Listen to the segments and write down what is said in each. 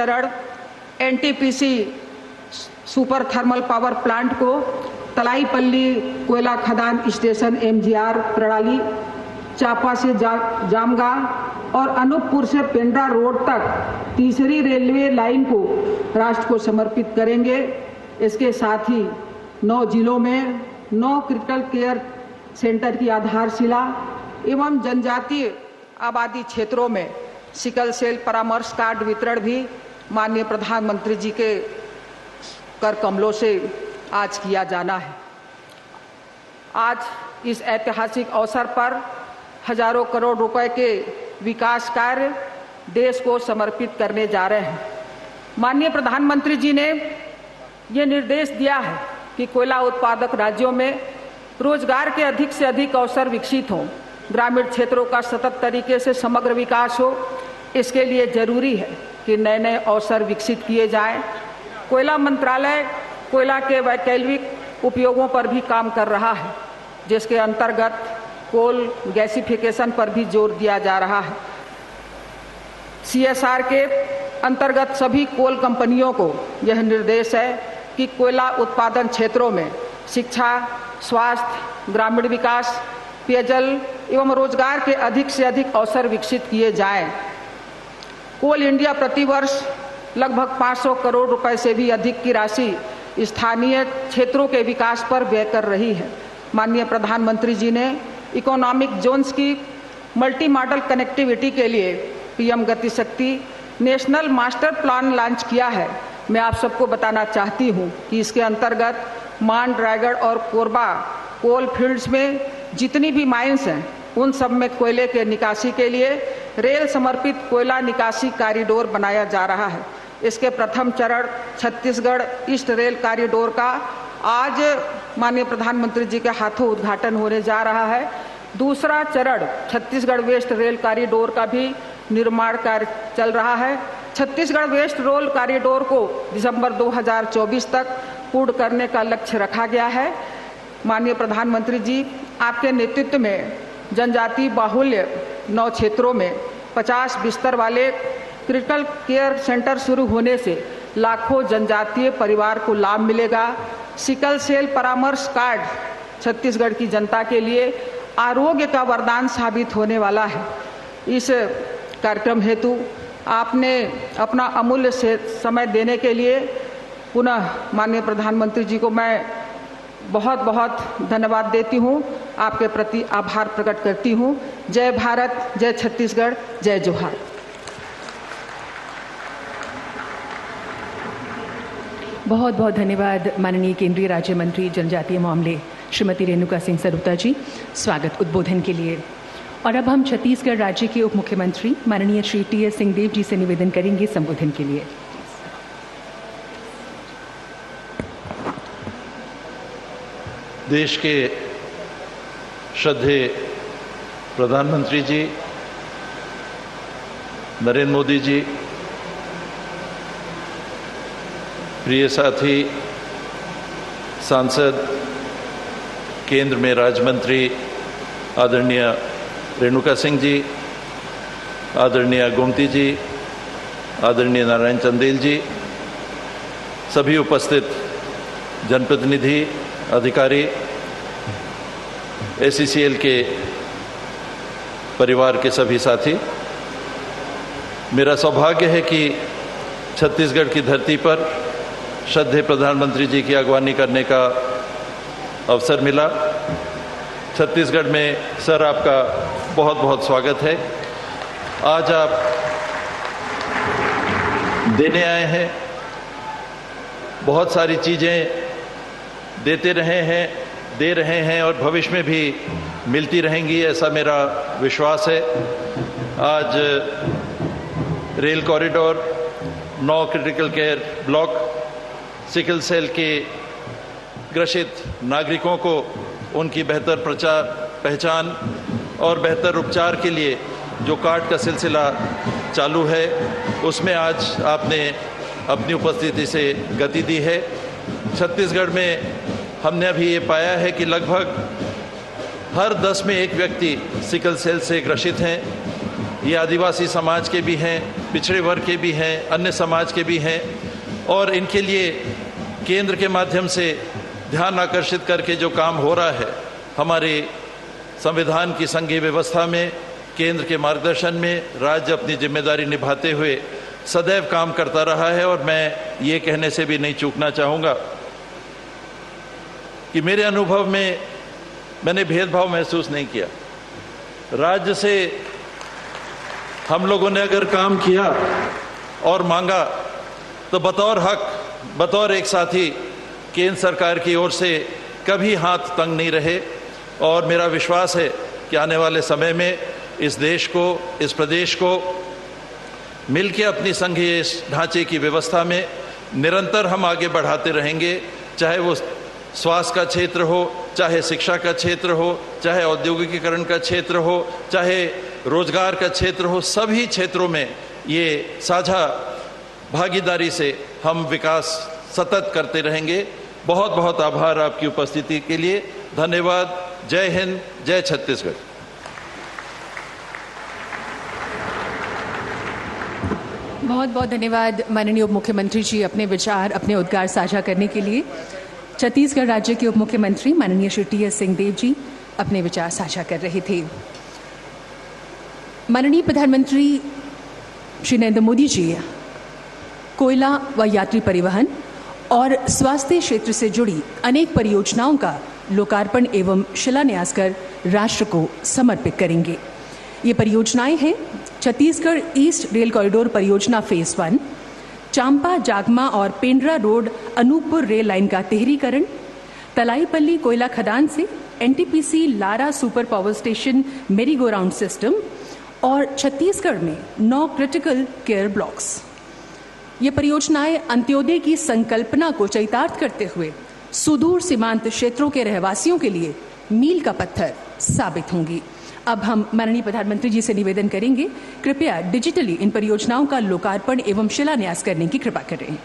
चरण NTPC super thermal power plant को तलाईपल्ली कोयला खदान स्टेशन एमजीआर प्रणाली, चापा से जामगा और अनूपपुर से पेंड्रा रोड तक तीसरी रेलवे लाइन को राष्ट्र को समर्पित करेंगे। इसके साथ ही 9 जिलों में 9 क्रिटिकल केयर सेंटर की आधारशिला एवं जनजातीय आबादी क्षेत्रों में सिकल सेल परामर्श कार्ड वितरण भी माननीय प्रधानमंत्री जी के कर कमलों से आज किया जाना है। आज इस ऐतिहासिक अवसर पर हजारों करोड़ रुपए के विकास कार्य देश को समर्पित करने जा रहे हैं। माननीय प्रधानमंत्री जी ने ये निर्देश दिया है कि कोयला उत्पादक राज्यों में रोजगार के अधिक से अधिक अवसर विकसित हों, ग्रामीण क्षेत्रों का सतत तरीके से समग्र विकास हो। इसके लिए जरूरी है कि नए नए अवसर विकसित किए जाएं। कोयला मंत्रालय कोयला के वैकल्पिक उपयोगों पर भी काम कर रहा है, जिसके अंतर्गत कोल गैसिफिकेशन पर भी जोर दिया जा रहा है। CSR के अंतर्गत सभी कोल कंपनियों को यह निर्देश है कि कोयला उत्पादन क्षेत्रों में शिक्षा, स्वास्थ्य, ग्रामीण विकास, पेयजल एवं रोजगार के अधिक से अधिक अवसर विकसित किए जाएं। कोल इंडिया प्रतिवर्ष लगभग 500 करोड़ रुपए से भी अधिक की राशि स्थानीय क्षेत्रों के विकास पर व्यय कर रही है। माननीय प्रधानमंत्री जी ने इकोनॉमिक जोन्स की मल्टी मॉडल कनेक्टिविटी के लिए PM गति शक्ति नेशनल मास्टर प्लान लॉन्च किया है। मैं आप सबको बताना चाहती हूं कि इसके अंतर्गत मान, रायगढ़ और कोरबा कोल फील्ड्स में जितनी भी माइंस हैं उन सब में कोयले के निकासी के लिए रेल समर्पित कोयला निकासी कॉरिडोर बनाया जा रहा है। इसके प्रथम चरण छत्तीसगढ़ ईस्ट रेल कॉरिडोर का आज माननीय प्रधानमंत्री जी के हाथों उद्घाटन होने जा रहा है। दूसरा चरण छत्तीसगढ़ वेस्ट रेल कॉरिडोर का भी निर्माण कार्य चल रहा है। छत्तीसगढ़ वेस्ट रेल कॉरिडोर को दिसंबर 2024 तक पूर्ण करने का लक्ष्य रखा गया है। माननीय प्रधानमंत्री जी, आपके नेतृत्व में जनजातीय बाहुल्य 9 क्षेत्रों में 50 बिस्तर वाले क्रिटिकल केयर सेंटर शुरू होने से लाखों जनजातीय परिवार को लाभ मिलेगा। सिकल सेल परामर्श कार्ड छत्तीसगढ़ की जनता के लिए आरोग्य का वरदान साबित होने वाला है। इस कार्यक्रम हेतु आपने अपना अमूल्य समय देने के लिए पुनः माननीय प्रधानमंत्री जी को मैं बहुत बहुत धन्यवाद देती हूँ, आपके प्रति आभार प्रकट करती हूँ। जय भारत, जय छत्तीसगढ़, जय जोहार। बहुत बहुत धन्यवाद माननीय केंद्रीय राज्य मंत्री जनजातीय मामले श्रीमती रेणुका सिंह सरुता जी, स्वागत उद्बोधन के लिए। और अब हम छत्तीसगढ़ राज्य के उप मुख्यमंत्री माननीय श्री TS सिंहदेव जी से निवेदन करेंगे संबोधन के लिए। देश के श्रद्धेय प्रधानमंत्री जी नरेंद्र मोदी जी, प्रिय साथी सांसद, केंद्र में राज्य मंत्री आदरणीय रेणुका सिंह जी, आदरणीय गोमती जी, आदरणीय नारायण चंदेल जी, सभी उपस्थित जनप्रतिनिधि, अधिकारी, ACCL के परिवार के सभी साथी, मेरा सौभाग्य है कि छत्तीसगढ़ की धरती पर श्रद्धेय प्रधानमंत्री जी की अगवानी करने का अवसर मिला। छत्तीसगढ़ में सर आपका बहुत बहुत स्वागत है। आज आप देने आए हैं, बहुत सारी चीज़ें देते रहे हैं, दे रहे हैं और भविष्य में भी मिलती रहेंगी, ऐसा मेरा विश्वास है। आज rail corridor, 9 critical care block, sickle cell के ग्रसित नागरिकों को उनकी बेहतर पहचान और बेहतर उपचार के लिए जो कार्ड का सिलसिला चालू है, उसमें आज आपने अपनी उपस्थिति से गति दी है। छत्तीसगढ़ में हमने अभी ये पाया है कि लगभग हर 10 में एक व्यक्ति सिकल सेल से ग्रसित हैं ये आदिवासी समाज के भी हैं, पिछड़े वर्ग के भी हैं, अन्य समाज के भी हैं, और इनके लिए केंद्र के माध्यम से ध्यान आकर्षित करके जो काम हो रहा है, हमारे संविधान की संघीय व्यवस्था में, केंद्र के मार्गदर्शन में राज्य अपनी जिम्मेदारी निभाते हुए सदैव काम करता रहा है। और मैं ये कहने से भी नहीं चूकना चाहूँगा कि मेरे अनुभव में मैंने भेदभाव महसूस नहीं किया। राज्य से हम लोगों ने अगर काम किया और मांगा तो बतौर हक, बतौर एक साथी केंद्र सरकार की ओर से कभी हाथ तंग नहीं रहे। और मेरा विश्वास है कि आने वाले समय में इस देश को, इस प्रदेश को मिलकर अपनी संघीय ढांचे की व्यवस्था में निरंतर हम आगे बढ़ाते रहेंगे, चाहे वो स्वास्थ्य का क्षेत्र हो, चाहे शिक्षा का क्षेत्र हो, चाहे औद्योगिकीकरण का क्षेत्र हो, चाहे रोजगार का क्षेत्र हो। सभी क्षेत्रों में ये साझा भागीदारी से हम विकास सतत करते रहेंगे। बहुत बहुत आभार आपकी उपस्थिति के लिए। धन्यवाद। जय हिंद, जय छत्तीसगढ़। बहुत बहुत धन्यवाद माननीय उप मुख्यमंत्री जी, अपने विचार, अपने उद्गार साझा करने के लिए। छत्तीसगढ़ राज्य के उप मुख्यमंत्री माननीय श्री टी.एस. सिंहदेव जी अपने विचार साझा कर रहे थे। माननीय प्रधानमंत्री श्री नरेंद्र मोदी जी कोयला व यात्री परिवहन और स्वास्थ्य क्षेत्र से जुड़ी अनेक परियोजनाओं का लोकार्पण एवं शिलान्यास कर राष्ट्र को समर्पित करेंगे। ये परियोजनाएं हैं छत्तीसगढ़ ईस्ट रेल कॉरिडोर परियोजना फेज 1, चांपा जागमा और Pendra road Anuppur rail line का तिहरीकरण, तलाईपल्ली कोयला खदान से NTPC Lara super power station मेरी गो राउंड सिस्टम और छत्तीसगढ़ में 9 क्रिटिकल केयर ब्लॉक्स। ये परियोजनाएं अंत्योदय की संकल्पना को चरितार्थ करते हुए सुदूर सीमांत क्षेत्रों के रहवासियों के लिए मील का पत्थर साबित होंगी। अब हम माननीय प्रधानमंत्री जी से निवेदन करेंगे, कृपया डिजिटली इन परियोजनाओं का लोकार्पण एवं शिलान्यास करने की कृपा करें।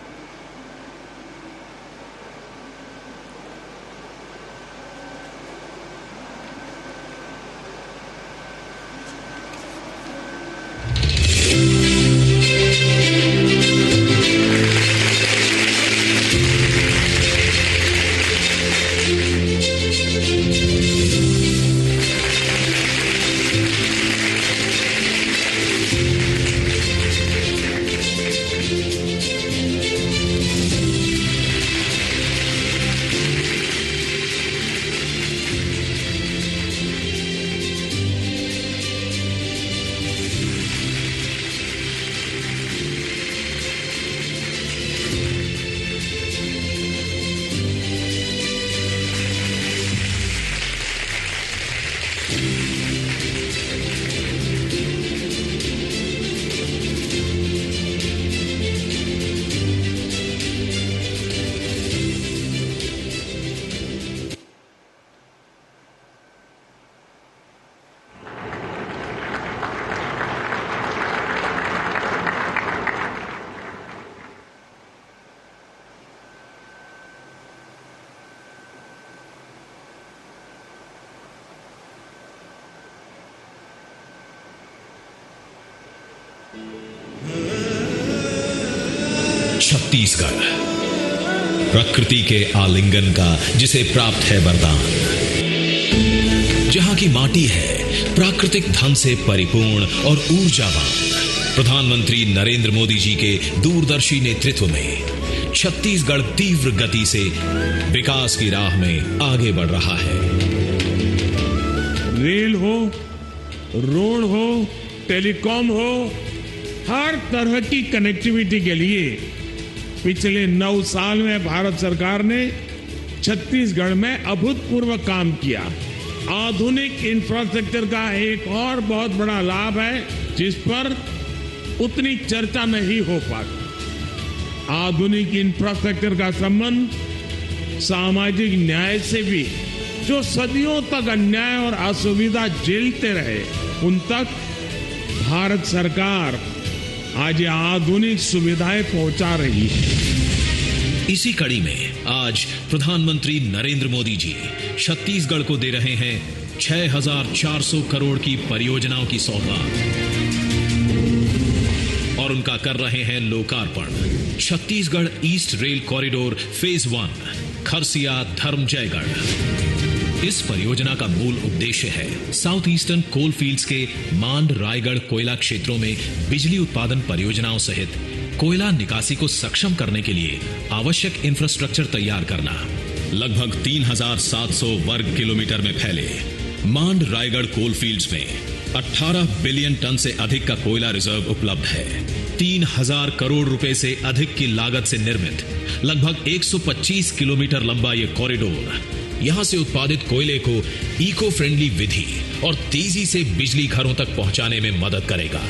छत्तीसगढ़ प्रकृति के आलिंगन का जिसे प्राप्त है वरदान, जहां की माटी है प्राकृतिक धन से परिपूर्ण और ऊर्जावान। प्रधानमंत्री नरेंद्र मोदी जी के दूरदर्शी नेतृत्व में छत्तीसगढ़ तीव्र गति से विकास की राह में आगे बढ़ रहा है। रेल हो, रोड हो, टेलीकॉम हो, हर तरह की कनेक्टिविटी के लिए पिछले 9 साल में भारत सरकार ने छत्तीसगढ़ में अभूतपूर्व काम किया। आधुनिक इंफ्रास्ट्रक्चर का एक और बहुत बड़ा लाभ है जिस पर उतनी चर्चा नहीं हो पाती। आधुनिक इंफ्रास्ट्रक्चर का संबंध सामाजिक न्याय से भी, जो सदियों तक अन्याय और असुविधा झेलते रहे उन तक भारत सरकार आज आधुनिक सुविधाएं पहुंचा रही है। इसी कड़ी में आज प्रधानमंत्री नरेंद्र मोदी जी छत्तीसगढ़ को दे रहे हैं 6,400 करोड़ की परियोजनाओं की सौगात। और उनका कर रहे हैं लोकार्पण। Chhattisgarh east rail corridor phase 1 Kharsia Dharamjaigarh. इस परियोजना का मूल उद्देश्य है साउथ ईस्टर्न कोल फील्ड्स के मांड रायगढ़ कोयला क्षेत्रों में बिजली उत्पादन परियोजनाओं सहित कोयला निकासी को सक्षम करने के लिए आवश्यक इंफ्रास्ट्रक्चर तैयार करना। लगभग 3,700 वर्ग किलोमीटर में फैले मांड रायगढ़ कोल फील्ड्स में 18 बिलियन टन से अधिक का कोयला रिजर्व उपलब्ध है। 3,000 करोड़ रुपए से अधिक की लागत से निर्मित लगभग 125 किलोमीटर लंबा यह कॉरिडोर यहां से उत्पादित कोयले को इको फ्रेंडली विधि और तेजी से बिजली घरों तक पहुंचाने में मदद करेगा।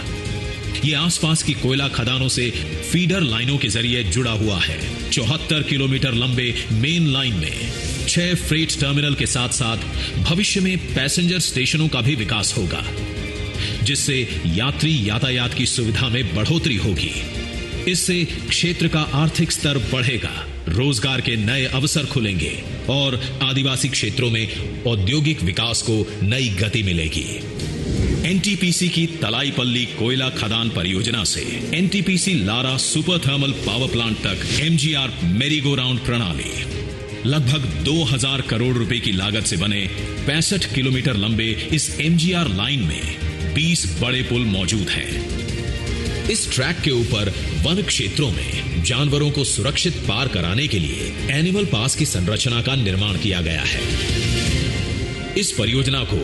यह आसपास की कोयला खदानों से फीडर लाइनों के जरिए जुड़ा हुआ है। 74 किलोमीटर लंबे मेन लाइन में 6 फ्रेट टर्मिनल के साथ साथ भविष्य में पैसेंजर स्टेशनों का भी विकास होगा, जिससे यात्री यातायात की सुविधा में बढ़ोतरी होगी। इससे क्षेत्र का आर्थिक स्तर बढ़ेगा, रोजगार के नए अवसर खुलेंगे और आदिवासी क्षेत्रों में औद्योगिक विकास को नई गति मिलेगी। एनटीपीसी की तलाईपल्ली कोयला खदान परियोजना से NTPC Lara super thermal power plant तक एमजीआर मेरी गो राउंड प्रणाली, लगभग 2,000 करोड़ रुपए की लागत से बने 65 किलोमीटर लंबे इस एमजीआर लाइन में 20 बड़े पुल मौजूद हैं। इस ट्रैक के ऊपर वन क्षेत्रों में जानवरों को सुरक्षित पार कराने के लिए एनिमल पास की संरचना का निर्माण किया गया है। इस परियोजना को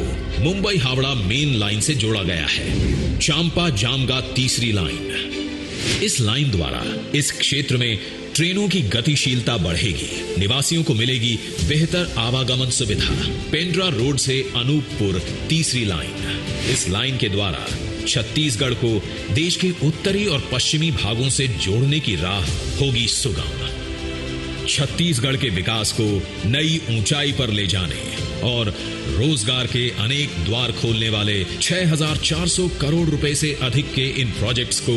मुंबई हावड़ा मेन लाइन से जोड़ा गया है। चांपा जामगा तीसरी लाइन। इस लाइन द्वारा इस क्षेत्र में ट्रेनों की गतिशीलता बढ़ेगी, निवासियों को मिलेगी बेहतर आवागमन सुविधा। पेंड्रा रोड से अनूपपुर तीसरी लाइन। इस लाइन के द्वारा छत्तीसगढ़ को देश के उत्तरी और पश्चिमी भागों से जोड़ने की राह होगी सुगम। छत्तीसगढ़ के विकास को नई ऊंचाई पर ले जाने और रोजगार के अनेक द्वार खोलने वाले 6,400 करोड़ रुपए से अधिक के इन प्रोजेक्ट्स को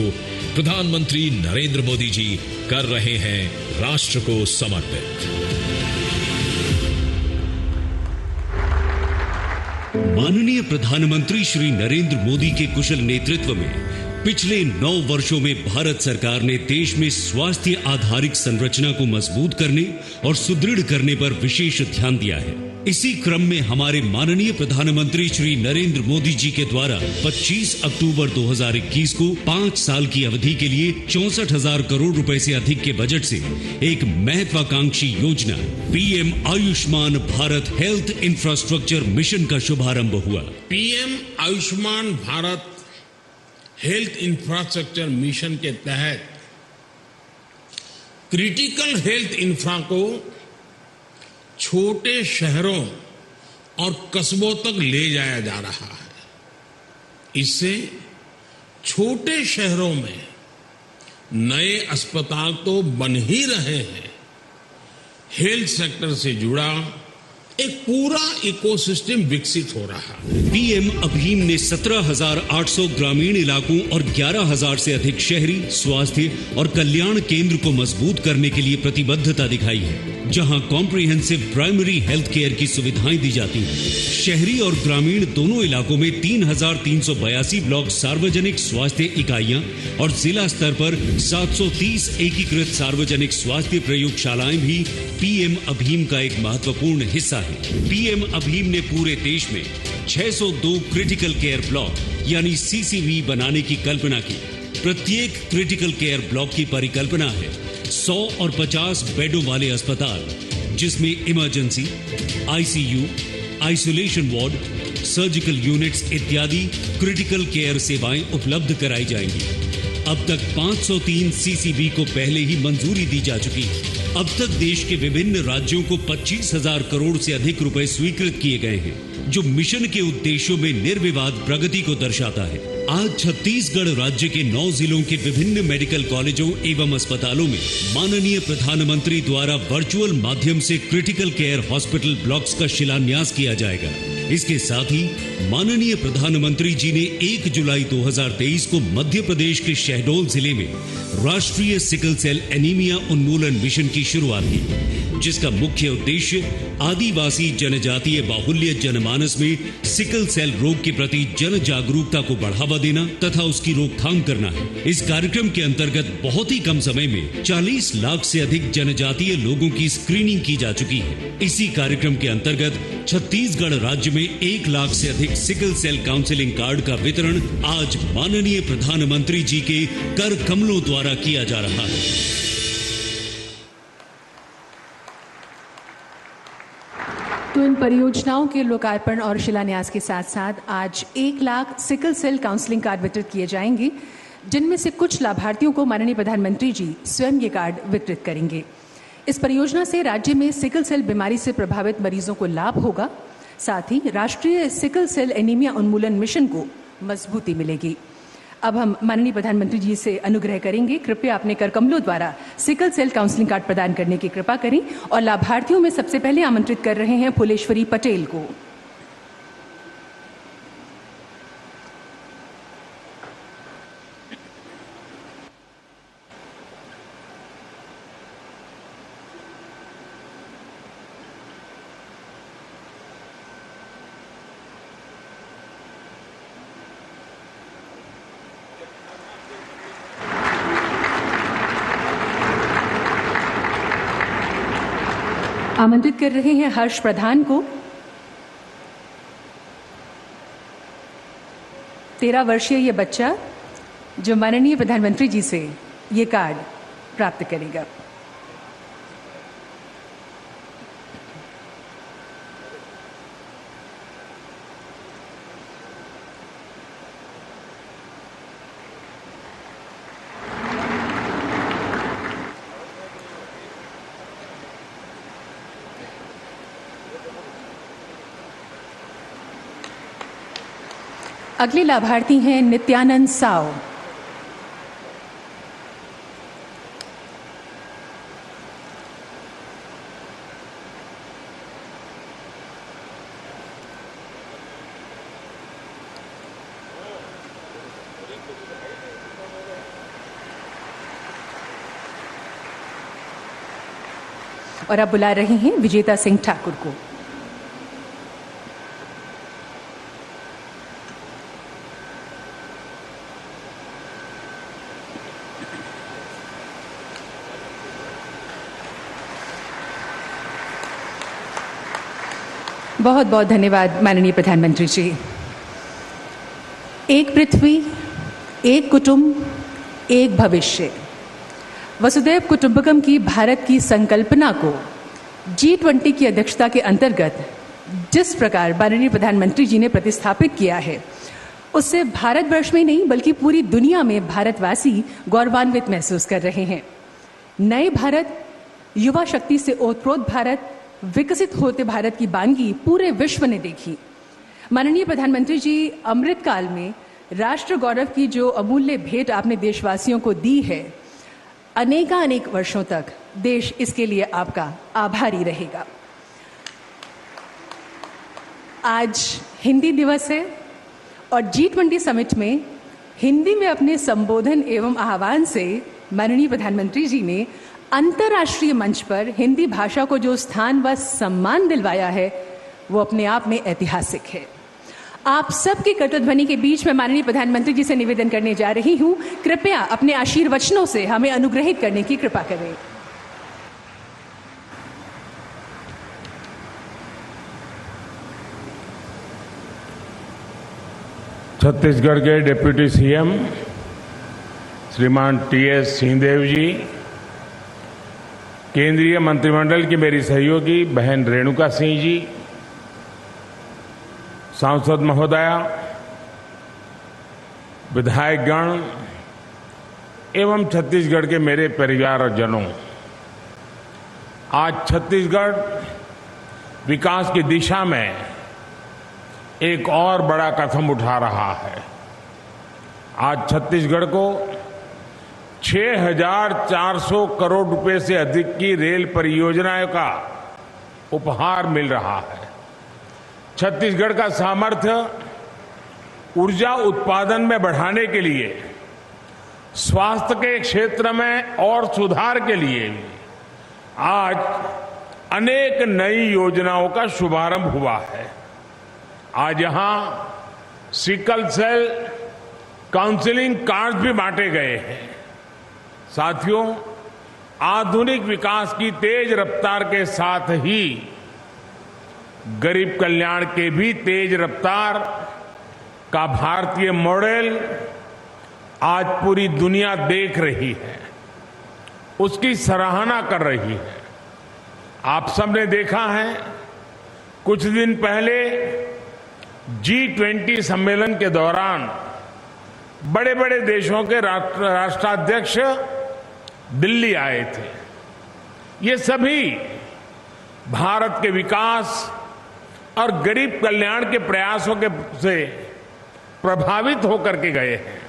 प्रधानमंत्री नरेंद्र मोदी जी कर रहे हैं राष्ट्र को समर्पित। माननीय प्रधानमंत्री श्री नरेंद्र मोदी के कुशल नेतृत्व में पिछले 9 वर्षों में भारत सरकार ने देश में स्वास्थ्य आधारित संरचना को मजबूत करने और सुदृढ़ करने पर विशेष ध्यान दिया है। इसी क्रम में हमारे माननीय प्रधानमंत्री श्री नरेंद्र मोदी जी के द्वारा 25 अक्टूबर 2021 को 5 साल की अवधि के लिए 64,000 करोड़ रुपए से अधिक के बजट से एक महत्वाकांक्षी योजना PM Ayushman Bharat health infrastructure mission का शुभारंभ हुआ। PM Ayushman Bharat health infrastructure mission के तहत क्रिटिकल हेल्थ इंफ्रा को छोटे शहरों और कस्बों तक ले जाया जा रहा है। इससे छोटे शहरों में नए अस्पताल तो बन ही रहे हैं, हेल्थ सेक्टर से जुड़ा एक पूरा इकोसिस्टम विकसित हो रहा है। पीएम अभीम ने 17,800 ग्रामीण इलाकों और 11,000 से अधिक शहरी स्वास्थ्य और कल्याण केंद्र को मजबूत करने के लिए प्रतिबद्धता दिखाई है, जहां कॉम्प्रिहेंसिव प्राइमरी हेल्थ केयर की सुविधाएं दी जाती हैं। शहरी और ग्रामीण दोनों इलाकों में 3,382 ब्लॉक सार्वजनिक स्वास्थ्य इकाइयां और जिला स्तर पर 730 एकीकृत सार्वजनिक स्वास्थ्य प्रयोगशालाएं भी पीएम अभीम का एक महत्वपूर्ण हिस्सा है। पीएम अभीम ने पूरे देश में 602 क्रिटिकल केयर ब्लॉक यानी सीसीबी बनाने की कल्पना की। प्रत्येक क्रिटिकल केयर ब्लॉक की परिकल्पना है 100 और 50 बेडों वाले अस्पताल, जिसमें emergency, ICU, isolation ward, surgical units इत्यादि क्रिटिकल केयर सेवाएं उपलब्ध कराई जाएंगी। अब तक 503 सीसीबी को पहले ही मंजूरी दी जा चुकी है। अब तक देश के विभिन्न राज्यों को 25,000 करोड़ से अधिक रुपए स्वीकृत किए गए हैं, जो मिशन के उद्देश्यों में निर्विवाद प्रगति को दर्शाता है। आज छत्तीसगढ़ राज्य के 9 जिलों के विभिन्न मेडिकल कॉलेजों एवं अस्पतालों में माननीय प्रधानमंत्री द्वारा वर्चुअल माध्यम से क्रिटिकल केयर हॉस्पिटल ब्लॉक्स का शिलान्यास किया जाएगा। इसके साथ ही माननीय प्रधानमंत्री जी ने 1 जुलाई 2023 को मध्य प्रदेश के शहडोल जिले में राष्ट्रीय सिकल सेल एनीमिया उन्मूलन मिशन की शुरुआत की। जिसका मुख्य उद्देश्य आदिवासी जनजातीय बाहुल्य जनमानस में सिकल सेल रोग के प्रति जन जागरूकता को बढ़ावा देना तथा उसकी रोकथाम करना है। इस कार्यक्रम के अंतर्गत बहुत ही कम समय में 40 लाख से अधिक जनजातीय लोगों की स्क्रीनिंग की जा चुकी है। इसी कार्यक्रम के अंतर्गत छत्तीसगढ़ राज्य में 1 लाख से अधिक सिकल सेल काउंसलिंग कार्ड का वितरण आज माननीय प्रधानमंत्री जी के कर कमलों द्वारा किया जा रहा है। तो इन परियोजनाओं के लोकार्पण और शिलान्यास के साथ साथ आज 1 lakh sickle cell counselling card वितरित किए जाएंगे, जिनमें से कुछ लाभार्थियों को माननीय प्रधानमंत्री जी स्वयं ये कार्ड वितरित करेंगे। इस परियोजना से राज्य में सिकल सेल बीमारी से प्रभावित मरीजों को लाभ होगा, साथ ही राष्ट्रीय सिकल सेल एनीमिया उन्मूलन मिशन को मजबूती मिलेगी। अब हम माननीय प्रधानमंत्री जी से अनुग्रह करेंगे, कृपया अपने कर कमलों द्वारा सिकल सेल काउंसलिंग कार्ड प्रदान करने की कृपा करें और लाभार्थियों में सबसे पहले आमंत्रित कर रहे हैं फुलेश्वरी पटेल को। आमंत्रित कर रहे हैं हर्ष प्रधान को। 13 वर्षीय ये बच्चा जो माननीय प्रधानमंत्री जी से ये कार्ड प्राप्त करेगा। अगले लाभार्थी हैं नित्यानंद साव। और अब बुला रहे हैं विजेता सिंह ठाकुर को। बहुत बहुत धन्यवाद माननीय प्रधानमंत्री जी। एक पृथ्वी, एक कुटुंब, एक भविष्य, वसुदैव कुटुंबकम की भारत की संकल्पना को G20 की अध्यक्षता के अंतर्गत जिस प्रकार माननीय प्रधानमंत्री जी ने प्रतिस्थापित किया है, उससे भारतवर्ष में नहीं बल्कि पूरी दुनिया में भारतवासी गौरवान्वित महसूस कर रहे हैं। नए भारत, युवा शक्ति से ओतप्रोत भारत, विकसित होते भारत की बानगी पूरे विश्व ने देखी। माननीय प्रधानमंत्री जी, अमृत काल में राष्ट्र गौरव की जो अमूल्य भेंट आपने देशवासियों को दी है, अनेक वर्षों तक देश इसके लिए आपका आभारी रहेगा। आज हिंदी दिवस है और G20 समिट में हिंदी में अपने संबोधन एवं आह्वान से माननीय प्रधानमंत्री जी ने अंतर्राष्ट्रीय मंच पर हिंदी भाषा को जो स्थान व सम्मान दिलवाया है, वो अपने आप में ऐतिहासिक है। आप सबके कटुध्वनि के बीच में माननीय प्रधानमंत्री जी से निवेदन करने जा रही हूं, कृपया अपने आशीर्वचनों से हमें अनुग्रहित करने की कृपा करें। छत्तीसगढ़ के डिप्टी सीएम श्रीमान TS सिंहदेव जी, केंद्रीय मंत्रिमंडल की मेरी सहयोगी बहन रेणुका सिंह जी, सांसद महोदया, विधायकगण एवं छत्तीसगढ़ के मेरे परिवारजनों, आज छत्तीसगढ़ विकास की दिशा में एक और बड़ा कदम उठा रहा है। आज छत्तीसगढ़ को 6,400 करोड़ रुपए से अधिक की रेल परियोजनाओं का उपहार मिल रहा है। छत्तीसगढ़ का सामर्थ्य ऊर्जा उत्पादन में बढ़ाने के लिए, स्वास्थ्य के क्षेत्र में और सुधार के लिए आज अनेक नई योजनाओं का शुभारंभ हुआ है। आज यहां सिकल सेल काउंसलिंग कार्ड भी बांटे गए हैं। साथियों, आधुनिक विकास की तेज रफ्तार के साथ ही गरीब कल्याण के भी तेज रफ्तार का भारतीय मॉडल आज पूरी दुनिया देख रही है, उसकी सराहना कर रही है। आप सबने देखा है, कुछ दिन पहले G20 सम्मेलन के दौरान बड़े बड़े देशों के राष्ट्राध्यक्ष दिल्ली आए थे। ये सभी भारत के विकास और गरीब कल्याण के प्रयासों से प्रभावित होकर के गए हैं।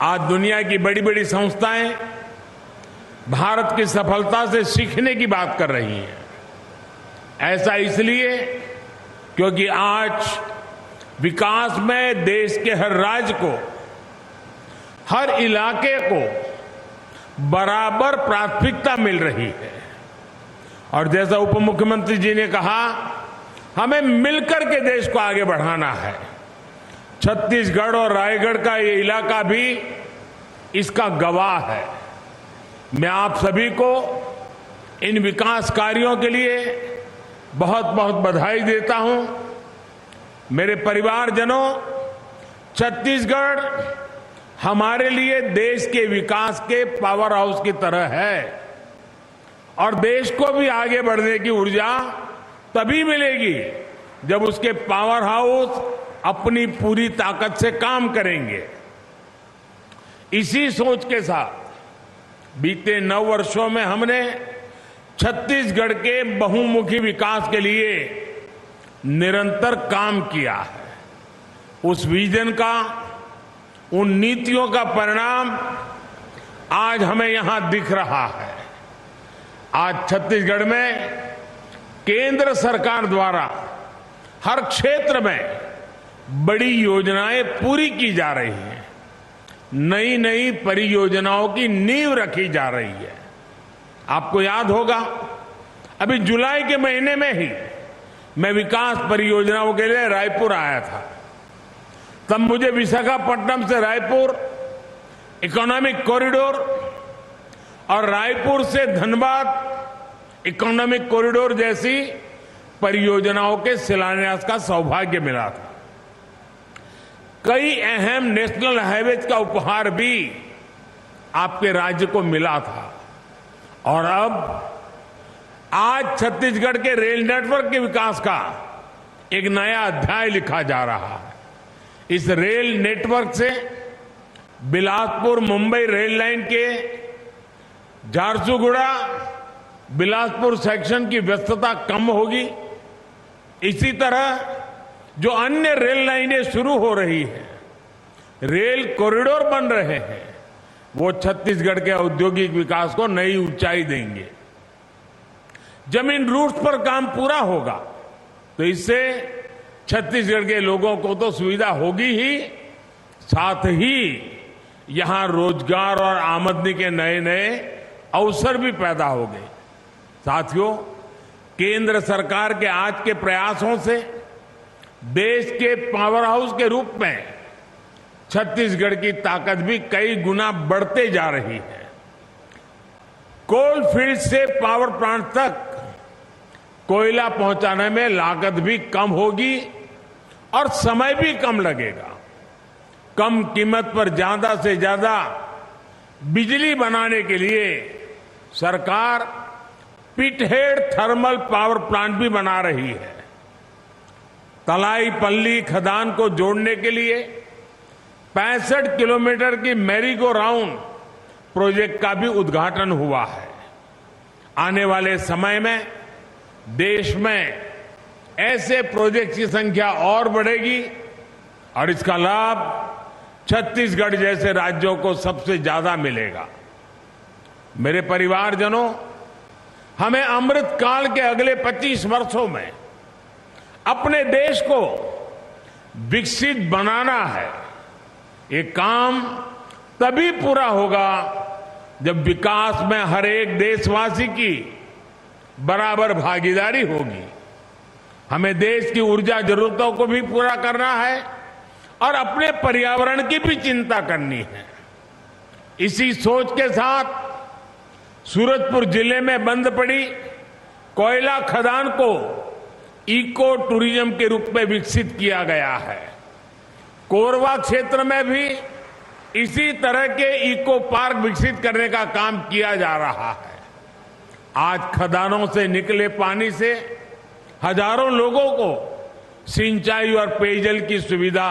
आज दुनिया की बड़ी बड़ी संस्थाएं भारत की सफलता से सीखने की बात कर रही हैं। ऐसा इसलिए क्योंकि आज विकास में देश के हर राज्य को, हर इलाके को बराबर प्राथमिकता मिल रही है। और जैसा उप मुख्यमंत्री जी ने कहा, हमें मिलकर के देश को आगे बढ़ाना है। छत्तीसगढ़ और रायगढ़ का ये इलाका भी इसका गवाह है। मैं आप सभी को इन विकास कार्यों के लिए बहुत बहुत बधाई देता हूं। मेरे परिवारजनों, छत्तीसगढ़ हमारे लिए देश के विकास के पावर हाउस की तरह है और देश को भी आगे बढ़ने की ऊर्जा तभी मिलेगी जब उसके पावर हाउस अपनी पूरी ताकत से काम करेंगे। इसी सोच के साथ बीते 9 वर्षों में हमने छत्तीसगढ़ के बहुमुखी विकास के लिए निरंतर काम किया है। उस विजन का, उन नीतियों का परिणाम आज हमें यहां दिख रहा है। आज छत्तीसगढ़ में केंद्र सरकार द्वारा हर क्षेत्र में बड़ी योजनाएं पूरी की जा रही हैं। नई नई परियोजनाओं की नींव रखी जा रही है। आपको याद होगा, अभी जुलाई के महीने में ही मैं विकास परियोजनाओं के लिए रायपुर आया था। तब मुझे विशाखापट्टनम से रायपुर इकोनॉमिक कॉरिडोर और रायपुर से धनबाद इकोनॉमिक कॉरिडोर जैसी परियोजनाओं के शिलान्यास का सौभाग्य मिला था। कई अहम नेशनल हाईवेज का उपहार भी आपके राज्य को मिला था। और अब आज छत्तीसगढ़ के रेल नेटवर्क के विकास का एक नया अध्याय लिखा जा रहा है। इस रेल नेटवर्क से बिलासपुर मुंबई रेल लाइन के झारसुगुड़ा बिलासपुर सेक्शन की व्यस्तता कम होगी। इसी तरह जो अन्य रेल लाइनें शुरू हो रही हैं, रेल कॉरिडोर बन रहे हैं, वो छत्तीसगढ़ के औद्योगिक विकास को नई ऊंचाई देंगे। जमीन रूट्स पर काम पूरा होगा तो इससे छत्तीसगढ़ के लोगों को तो सुविधा होगी ही, साथ ही यहां रोजगार और आमदनी के नए नए अवसर भी पैदा होंगे। साथियों, केंद्र सरकार के आज के प्रयासों से देश के पावर हाउस के रूप में छत्तीसगढ़ की ताकत भी कई गुना बढ़ते जा रही है। कोल फील्ड से पावर प्लांट तक कोयला पहुंचाने में लागत भी कम होगी और समय भी कम लगेगा। कम कीमत पर ज्यादा से ज्यादा बिजली बनाने के लिए सरकार पिटहेड थर्मल पावर प्लांट भी बना रही है। तलाईपल्ली खदान को जोड़ने के लिए 65 किलोमीटर की मैरी गो राउंड प्रोजेक्ट का भी उद्घाटन हुआ है। आने वाले समय में देश में ऐसे प्रोजेक्ट की संख्या और बढ़ेगी और इसका लाभ छत्तीसगढ़ जैसे राज्यों को सबसे ज्यादा मिलेगा। मेरे परिवारजनों, हमें अमृत काल के अगले 25 वर्षों में अपने देश को विकसित बनाना है। ये काम तभी पूरा होगा जब विकास में हर एक देशवासी की बराबर भागीदारी होगी। हमें देश की ऊर्जा जरूरतों को भी पूरा करना है और अपने पर्यावरण की भी चिंता करनी है। इसी सोच के साथ सूरजपुर जिले में बंद पड़ी कोयला खदान को इको टूरिज्म के रूप में विकसित किया गया है। कोरबा क्षेत्र में भी इसी तरह के इको पार्क विकसित करने का काम किया जा रहा है। आज खदानों से निकले पानी से हजारों लोगों को सिंचाई और पेयजल की सुविधा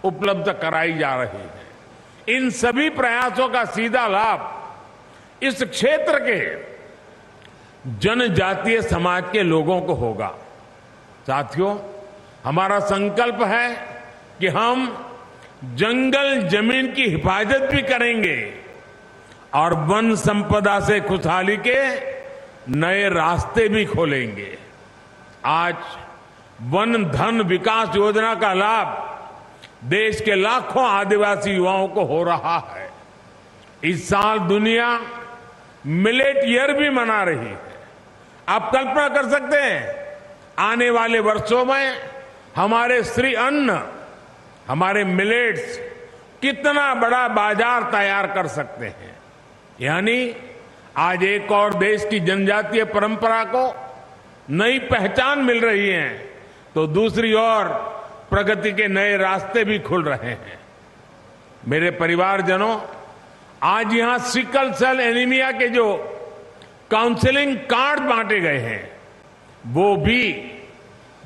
उपलब्ध कराई जा रही है। इन सभी प्रयासों का सीधा लाभ इस क्षेत्र के जनजातीय समाज के लोगों को होगा। साथियों, हमारा संकल्प है कि हम जंगल जमीन की हिफाजत भी करेंगे और वन संपदा से खुशहाली के नए रास्ते भी खोलेंगे। आज वन धन विकास योजना का लाभ देश के लाखों आदिवासी युवाओं को हो रहा है। इस साल दुनिया मिलेट ईयर भी मना रही है। आप कल्पना कर सकते हैं, आने वाले वर्षों में हमारे श्री अन्न, हमारे मिलेट्स कितना बड़ा बाजार तैयार कर सकते हैं। यानी आज एक और देश की जनजातीय परंपरा को नई पहचान मिल रही है, तो दूसरी ओर प्रगति के नए रास्ते भी खुल रहे हैं। मेरे परिवारजनों, आज यहां सिकल सेल एनीमिया के जो काउंसलिंग कार्ड बांटे गए हैं, वो भी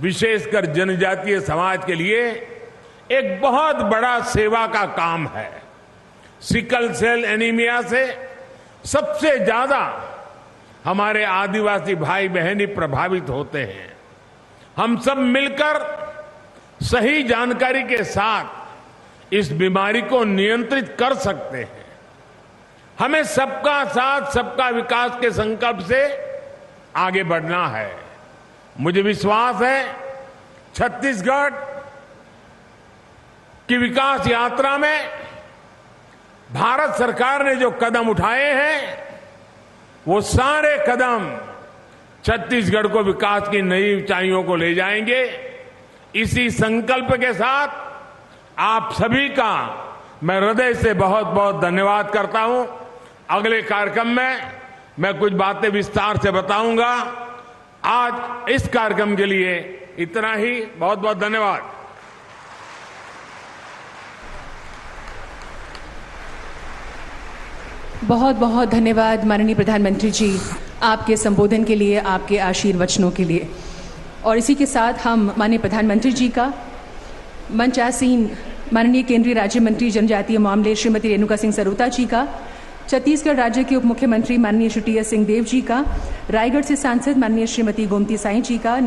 विशेषकर जनजातीय समाज के लिए एक बहुत बड़ा सेवा का काम है। सिकल सेल एनीमिया से सबसे ज्यादा हमारे आदिवासी भाई बहन ही प्रभावित होते हैं। हम सब मिलकर सही जानकारी के साथ इस बीमारी को नियंत्रित कर सकते हैं। हमें सबका साथ सबका विकास के संकल्प से आगे बढ़ना है। मुझे विश्वास है छत्तीसगढ़ की विकास यात्रा में भारत सरकार ने जो कदम उठाए हैं, वो सारे कदम छत्तीसगढ़ को विकास की नई ऊंचाइयों को ले जाएंगे। इसी संकल्प के साथ आप सभी का मैं हृदय से बहुत बहुत धन्यवाद करता हूं। अगले कार्यक्रम में मैं कुछ बातें विस्तार से बताऊंगा। आज इस कार्यक्रम के लिए इतना ही। बहुत बहुत धन्यवाद। बहुत बहुत धन्यवाद माननीय प्रधानमंत्री जी, आपके संबोधन के लिए, आपके आशीर्वचनों के लिए। और इसी के साथ हम माननीय प्रधानमंत्री जी का मंचासीन माननीय केंद्रीय राज्य मंत्री जनजातीय मामले श्रीमती रेणुका सिंह सरूता जी का, छत्तीसगढ़ राज्य के उप मुख्यमंत्री माननीय श्री टी एस सिंहदेव जी का, रायगढ़ से सांसद माननीय श्रीमती गोमती साई जी का,